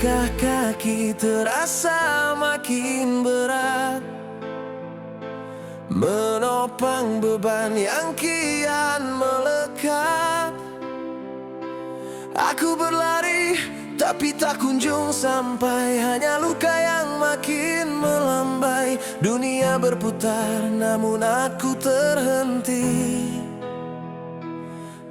Langkah kaki terasa makin berat, menopang beban yang kian melekat. Aku berlari tapi tak kunjung sampai, hanya luka yang makin melambai. Dunia berputar namun aku terhenti,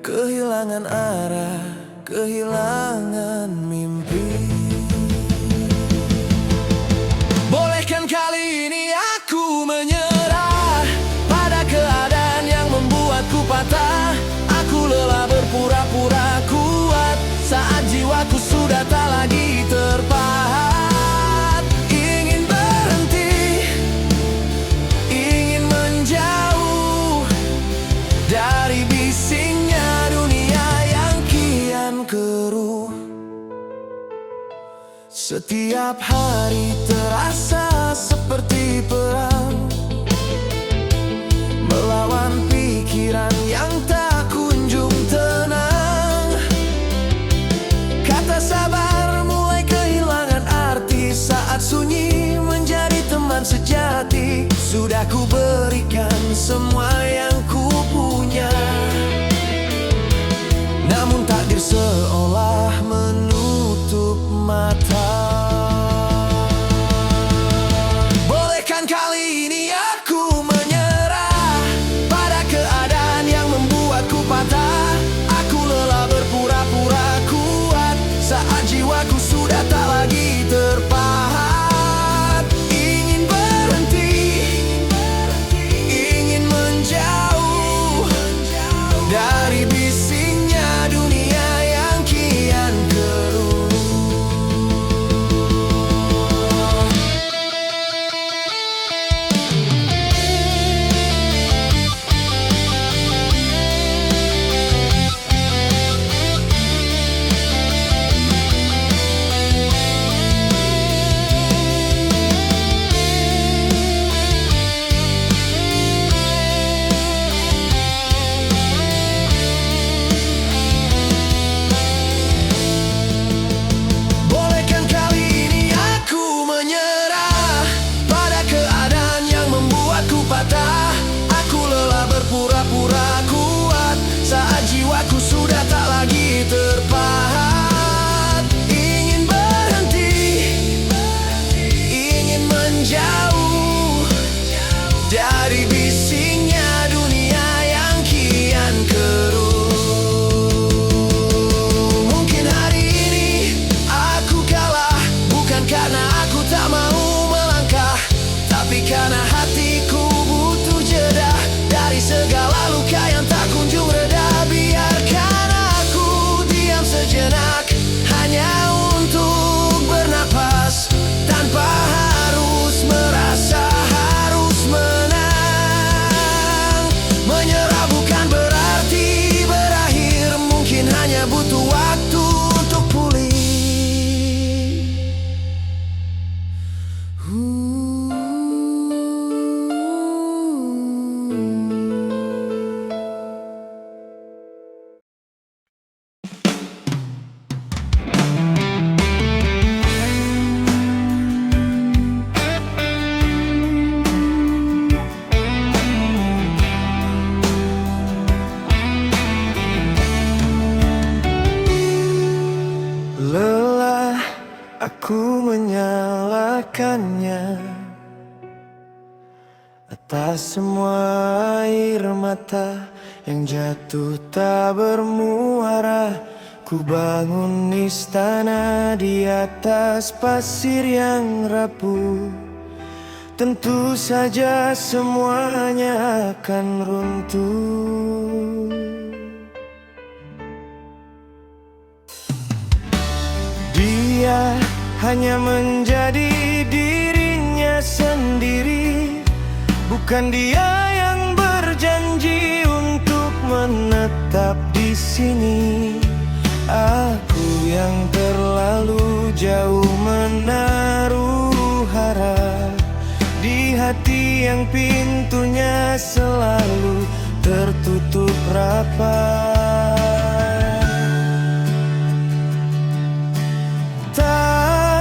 kehilangan arah, kehilangan mimpi. Bolehkan kali ini aku menyerah pada keadaan yang membuatku patah. Aku lelah berpura-pura kuat saat jiwaku sudah tak lagi terpahat. Ingin berhenti, ingin menjauh dari bisingnya dunia yang kian keruh. Setiap hari terasa seperti perang, melawan pikiran yang tak kunjung tenang. Kata sabar mulai kehilangan arti saat sunyi menjadi teman sejati. Sudah ku berikan semua yang ku punya, namun takdir seolah menutup mata. Bolehkan kali ini aku menyerah pada keadaan yang membuatku patah. Aku lelah berpura-pura kuat saat jiwaku sudah tak lagi terpahat. Ingin berhenti, ingin menjauh dari bisingnya dunia yang kian keruh. Bolehkan kali ini aku menyerah pada keadaan yang membuatku patah. Aku lelah berpura-pura kuat saat jiwaku sudah tak lagi terpahat. Ingin berhenti, ingin menjauh dari bisingnya dunia yang kian keruh. Mungkin hari ini aku kalah, bukan karena aku tak mau melangkah, tapi karena hatiku butuh jeda dari segala luka yang tak kunjung reda. Biarkan aku diam sejenak, hanya untuk bernapas, tanpa harus merasa harus menang. Menyerah bukan berarti berakhir, mungkin hanya butuh waktu untuk pulih. Lelah aku menyalahkannya atas semua air mata yang jatuh tak bermuara. Ku bangun istana di atas pasir yang rapuh. Tentu saja semuanya akan runtuh. Dia hanya menjadi dirinya sendiri, bukan dia yang berjanji untuk menetap di sini. Aku yang terlalu jauh menaruh harap di hati yang pintunya selalu tertutup rapat. Tak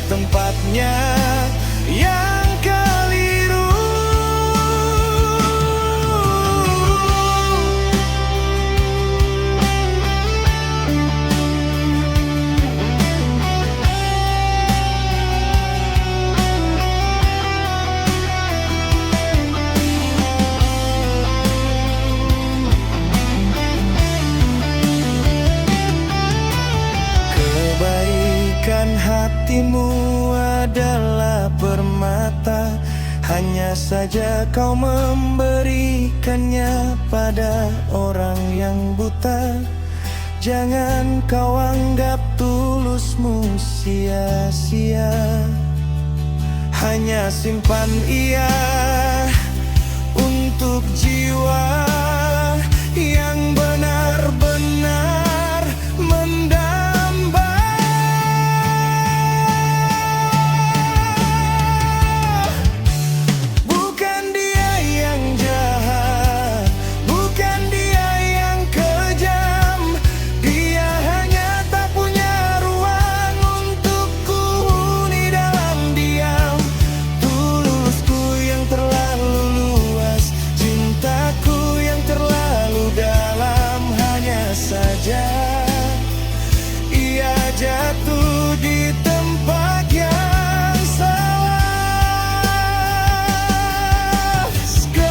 tempatnya yang keliru. Kebaikan hatimu adalah permata, hanya saja kau memberikannya pada orang yang buta. Jangan kau anggap tulusmu sia-sia, hanya simpan ia untuk jiwa yang benar-benar mendamba. Bukan dia yang jahat, bukan dia yang kejam, dia hanya tak punya ruang untuk kuhuni dalam diam. Tulusku yang terlalu luas, cintaku yang terlalu dalam, hanya saja ia jatuh di tempat yang salah. Sekarang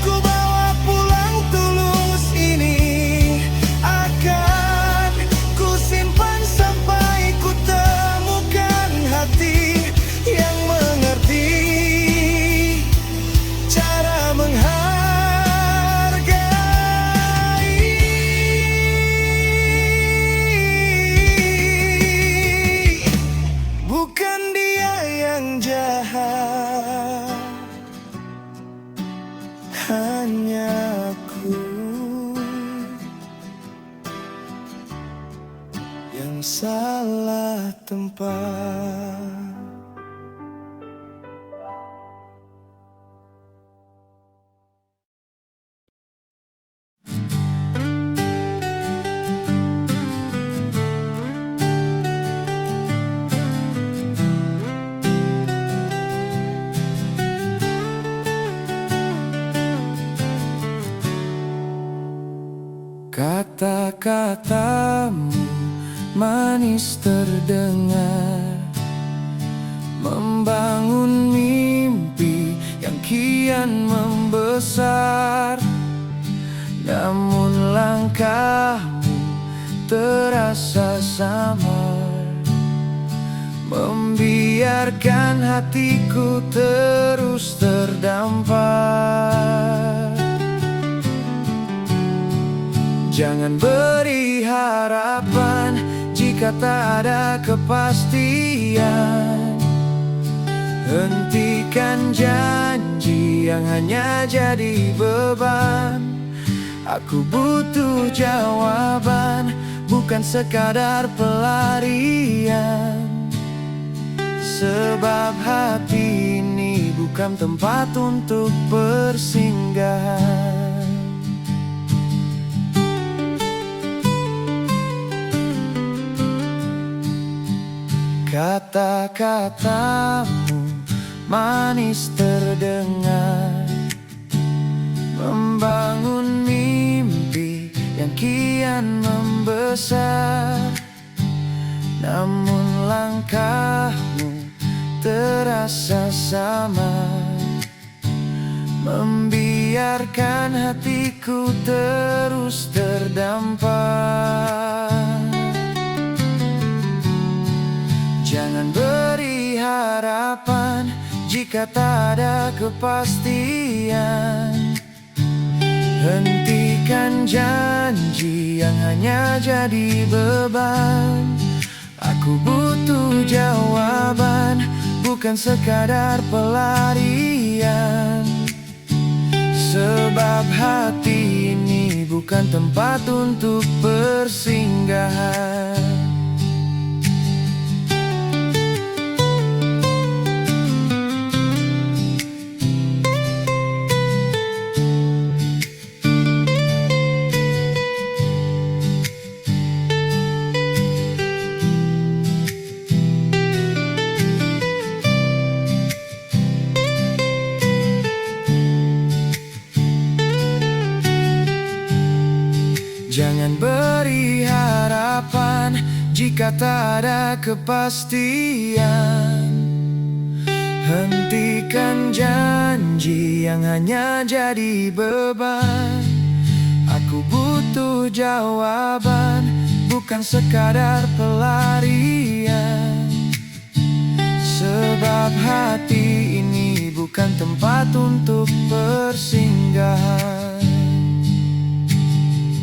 ku bawa pulang tulus ini, akan ku simpan sampai ku temukan hati yang mengerti cara menghargai. Bukan dia yang jahat, hanya aku yang salah tempat. Kata-katamu manis terdengar, membangun mimpi yang kian membesar. Namun langkahmu terasa samar, membiarkan hatiku terus terdampar. Jangan beri harapan jika tak ada kepastian. Hentikan janji yang hanya jadi beban. Aku butuh jawaban, bukan sekadar pelarian. Sebab hati ini bukan tempat untuk persinggahan. Kata-katamu manis terdengar, membangun mimpi yang kian membesar. Namun langkahmu terasa samar, membiarkan hatiku terus terdampar. Jangan beri harapan jika tak ada kepastian. Hentikan janji yang hanya jadi beban. Aku butuh jawaban, bukan sekadar pelarian. Sebab hati ini bukan tempat untuk persinggahan. Jangan beri harapan jika tak ada kepastian. Hentikan janji yang hanya jadi beban. Aku butuh jawaban, bukan sekadar pelarian. Sebab hati ini bukan tempat untuk persinggahan.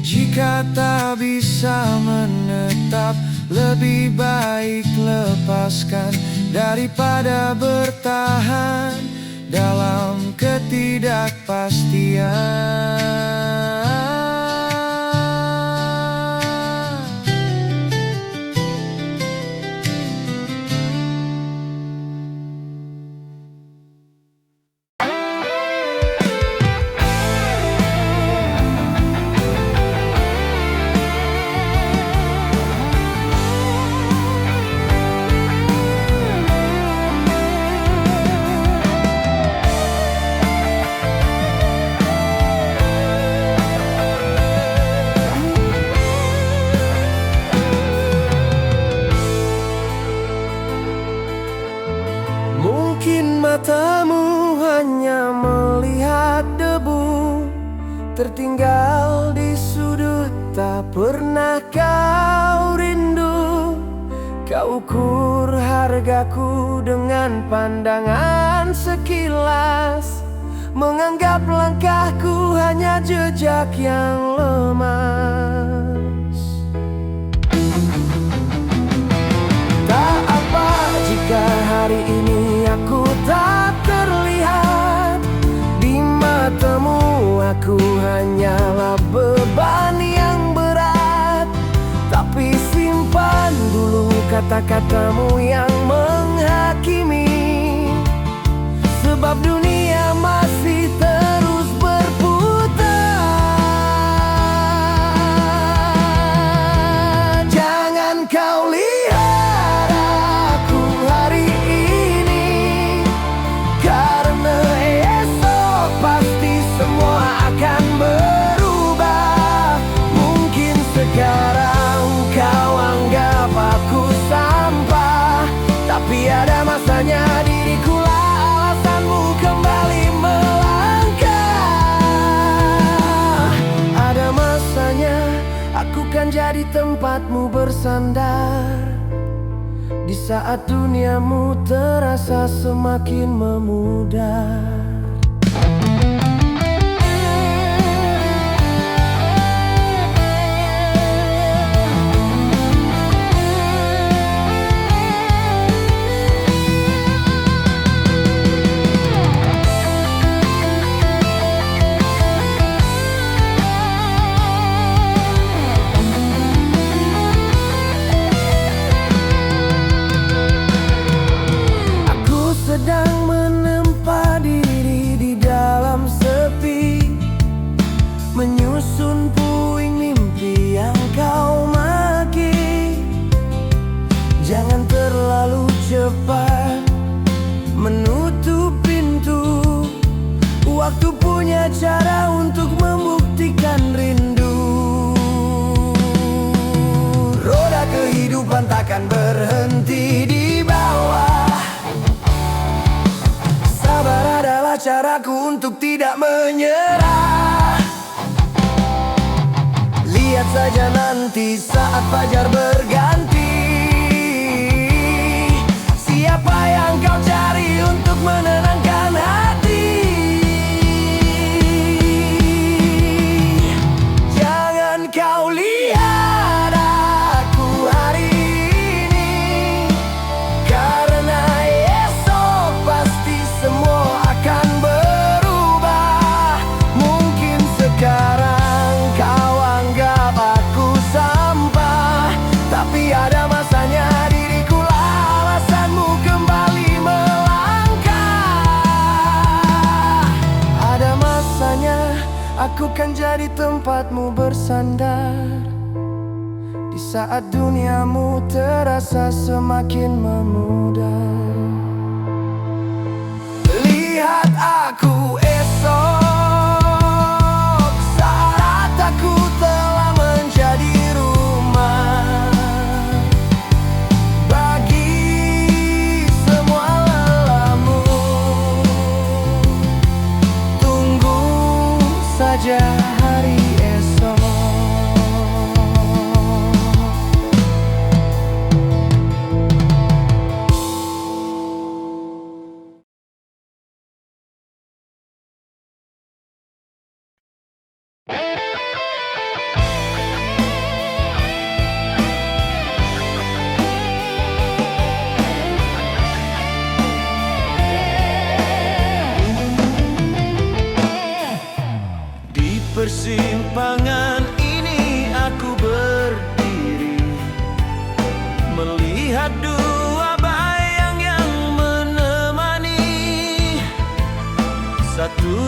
Jika tak bisa menetap, lebih baik lepaskan daripada bertahan dalam ketidakpastian. Mungkin matamu hanya melihat debu tertinggal di sudut, tak pernah kau rindu. Kau ukur hargaku dengan pandangan sekilas, menganggap langkahku hanya jejak yang lemas. Tak apa jika hari ini aku tak terlihat di matamu. Aku hanyalah beban yang berat, tapi simpan dulu kata-katamu yang menghakimi. Sebab dunia masih terus berputar. Jangan kau lihat aku hari ini, karena esok pasti semua akan berubah. Mungkin sekarang kau anggap aku sampah, tapi ada masanya dirikulah alasanmu kembali melangkah. Ada masanya aku kan jadi tempatmu bersandar di saat duniamu terasa semakin memudar. Sedang menempa diri di dalam sepi, menyusun puing mimpi yang kau maki. Jangan terlalu cepat menutup pintu. Waktu punya cara untuk membuktikan rindu. Roda kehidupan takkan berhenti di bawah. Sabar adalah caraku untuk tidak menyerah. Lihat saja nanti saat fajar berganti, siapa yang kau cari untuk menenangkan hati. Jangan kau lihat aku hari ini, karena esok pasti semua akan berubah. Mungkin sekarang kau anggap aku sampah, tapi ada masanya dirikulah alasanmu kembali melangkah. Ada masanya aku kan jadi tempatmu bersandar di saat duniamu terasa semakin memudar. Lihat aku esok saat aku telah menjadi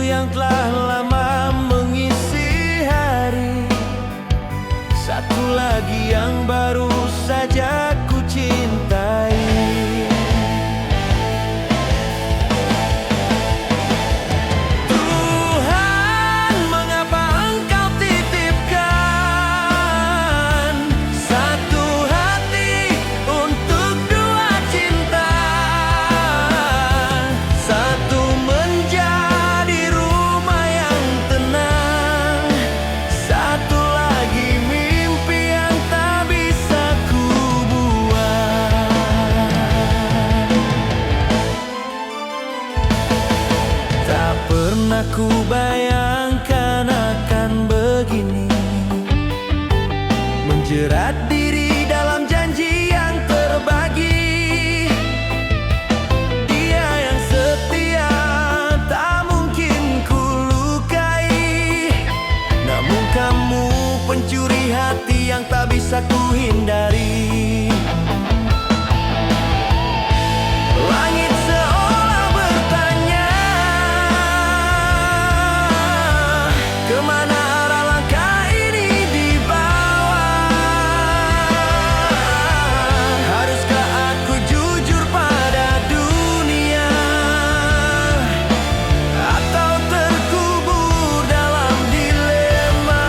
yang telah lama mengisi hari, satu lagi yang baru saja ku cintai. Tuhan, mengapa Engkau titipkan satu hati untuk dua cinta, satu menjadi rumah yang tenang, satu lagi mimpi yang tak bisa ku buat. Tak pernah ku bayangkan akan begini, menjerat diri dalam janji yang terbagi. Dia yang setia tak mungkin ku lukai, namun kamu pencuri hati yang tak bisa ku hindari. Langit seolah bertanya, kemana arah langkah ini dibawa? Haruskah aku jujur pada dunia, atau terkubur dalam dilema?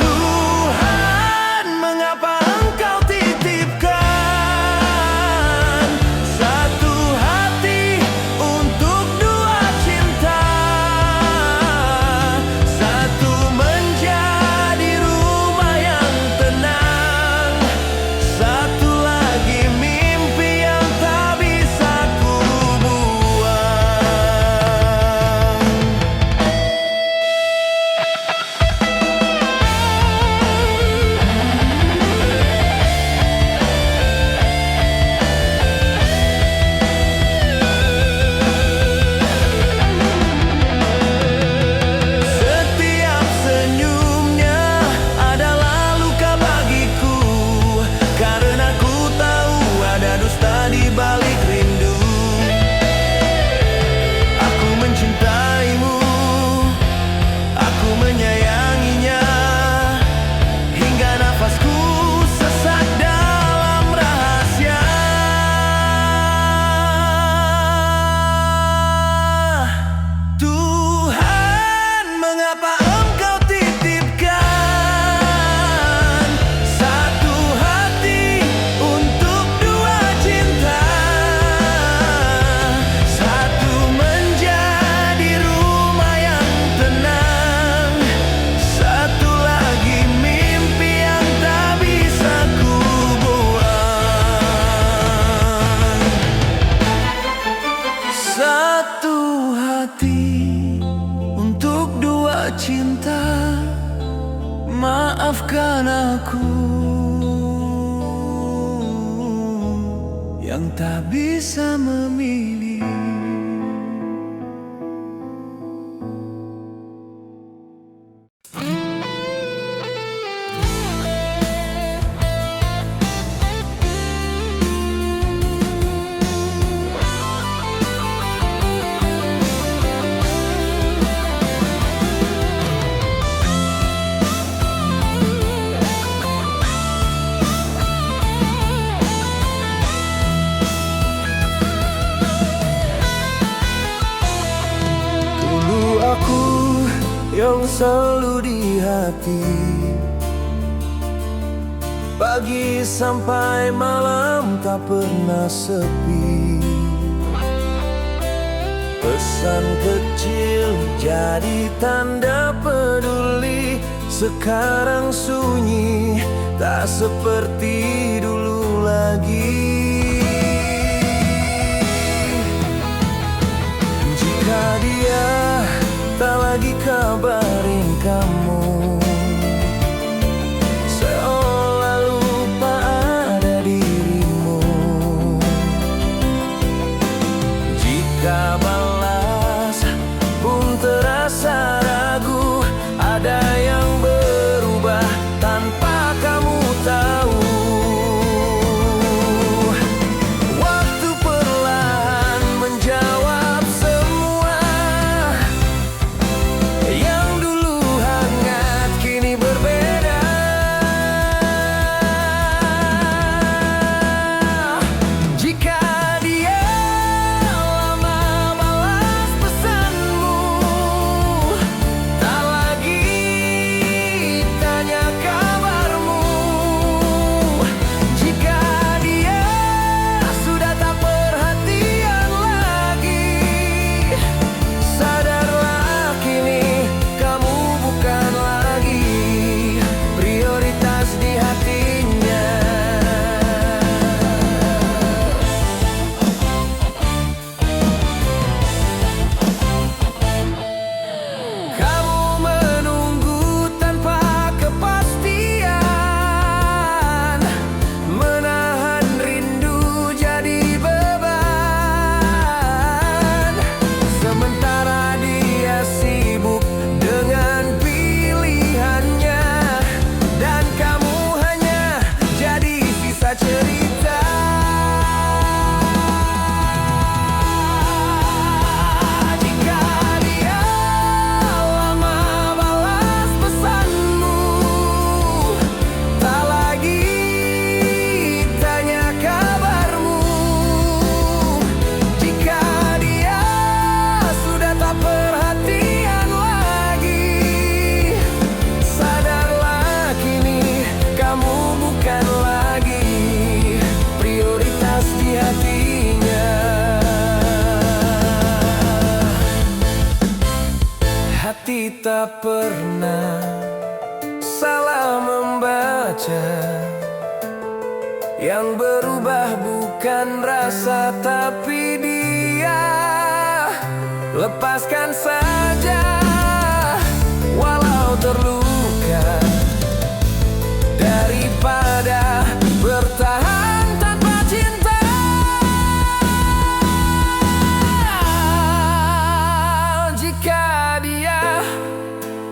Tuhan, mengapa Engkau titipkan satu hati untuk dua cinta, satu menjadi rumah yang tenang, satu lagi mimpi yang tak bisa ku buang. Setiap senyumnya adalah luka bagiku, karena ku tahu ada dusta di balik rindu. Aku mencintaimu, aku menyayanginya, hingga nafasku sesak dalam rahasia. Tuhan, mengapa Engkau titipkan satu hati untuk dua cinta, satu menjadi rumah yang tenang, satu lagi mimpi yang tak bisa ku buang. Satu hati untuk dua cinta, maafkan aku yang tak bisa memilih. Dulu aku yang selalu di hati, pagi sampai malam tak pernah sepi. Pesan kecil jadi tanda peduli, sekarang sunyi tak seperti dulu lagi. Jika dia tak lagi kabarin kamu, seolah lupa ada dirimu. Jika balas pun terasa ragu, ada yang berubah tanpa kamu tahu. Waktu perlahan Hati tak pernah salah membaca. Yang berubah bukan rasa tapi dia. Lepaskan saja walau terluka, daripada bertahan tanpa cinta. Jika dia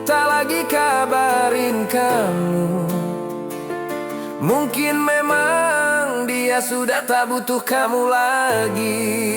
tak lagi kabarin kamu, mungkin memang dia sudah tak butuh kamu lagi.